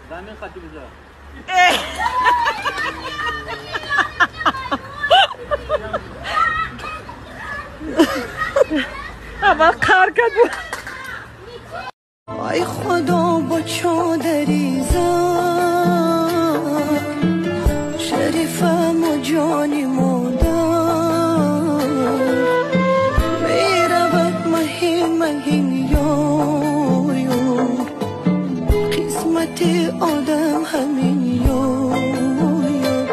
زمین خطی بذار اول کار کرد ای خدا با چادری زن شریفم و جانی مادر میرود مهین مهین یار یار قسمت آدم همین یار یار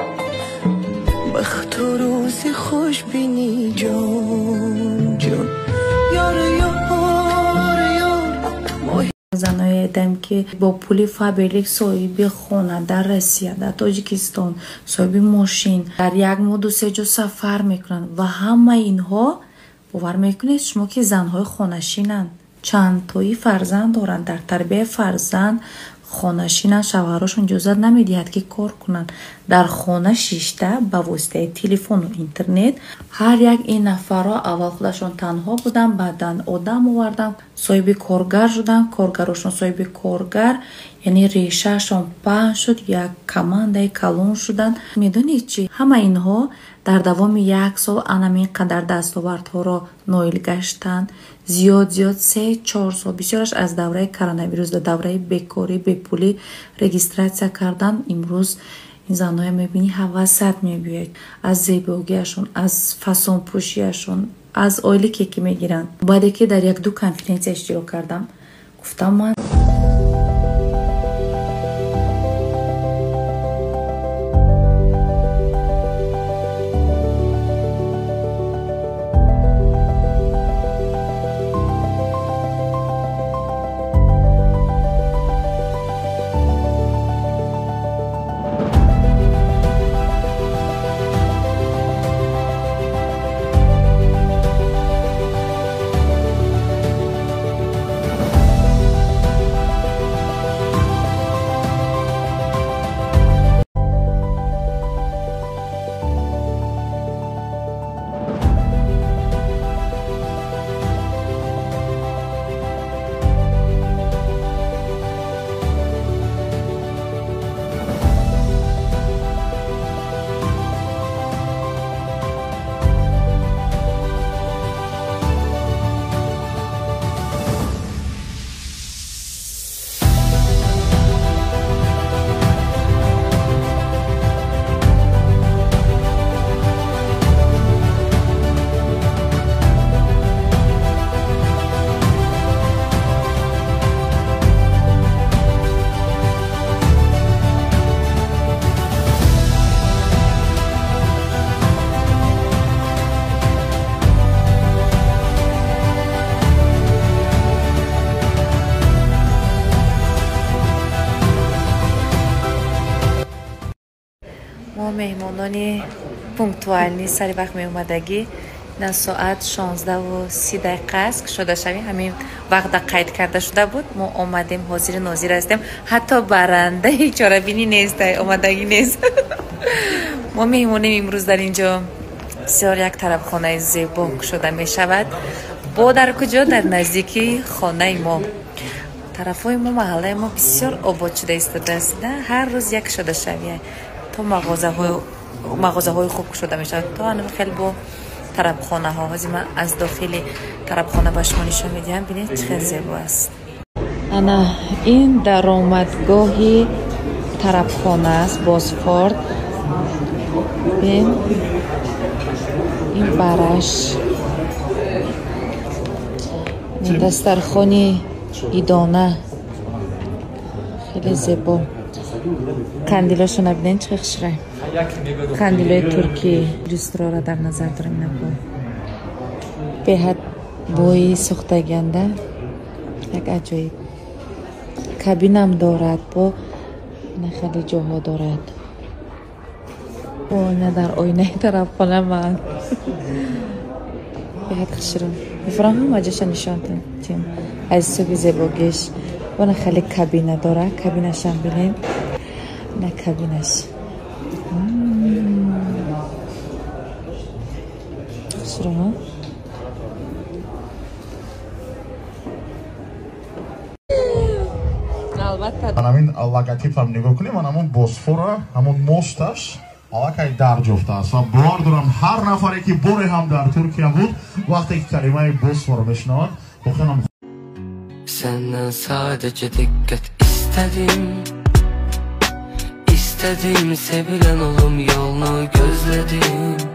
بخت و روز خوش بینی جان جان یار یار زنای ادم که با پول فابریک صاحب خانه در روسیه در تاجیکستان صاحب ماشین در یک ماه دو سه جا سفر میکنن و همه اینها باور میکنید شما که زنهای خانه‌شینن چند تایی فرزند دارن در تربیت فرزند خانه‌شینن شوهراشون اجازه نمیدهد که کار کنن در خانه شیشته با واسطه تلفن و اینترنت هر یک این نفرها اول خودشون تنها بودن بعدن آدم آوردن صاحب کارگر شدن کارگراشون صاحب کارگر یعنی ریشهشون پهن شد یک کمانده کلون شدن میدونید چی همه اینها در دوام یک سال انمی قدر دستاوردها را نایل گشتن زیاد 3-4 سال بسیارش از دوره کرونا ویروس در دوره بیکاری به پولی رجیستراسیون کردن امروز این زنهای میبینی حواست میبید از زیباییشون از فسون پوشیشون از آیلی که میگیرن بعد که در یک دو کنفرانس اشتراک کردم گفتم من ما مهمانانی پونکتوال نیست سری وقت می اومدگی نه ساعت 16:30 است که شده شوی همین وقت قید کرده شده بود ما اومدیم حاضر ناظر هستیم حتی برنده هیچ بینی نیست اومدگی نیست ما مهمونیم امروز در اینجا بسیار یک طرف خانه زیبا شده می شود با در کجا در نزدیکی خانه ما طرفای ما محله ما بسیار آباد شده است هر روز یک شده شویه تو مغازه های خوب شده می شود تا انم خیلی با طرف خانه ها از داخلی طرف خانه با شما نشون میدیم بینید چه زیبا است انا این درآمدگاهی طرف خانه است بازفورد بین این برش این دسترخوانی ایدانه خیلی زیبا قندیلاشو نبینین چه خشره قندیلای ترکی رستوران را در نظر داریم نبا به حد بوی سختگنده یک عجایب کابین هم دارد با خیلی جاها دارد و نه در آینه طرف خانه من به حد خشره میفرام هم وجهش نشان تیم از صبح زیباگیش و نه خیلی کابینه داره کابینش هم بینیم نه کابینش شروع همین لوگوتیپ هم نگاه کنیم، همون بوسفور، همون موستش آقای در جفته است و باور دارم هر نفری که بره هم در ترکیه بود وقتی که کلمه بوسفور بشنواد بخونم. Senden sadece dikkat istedim sevilen olum yolunu gözledim.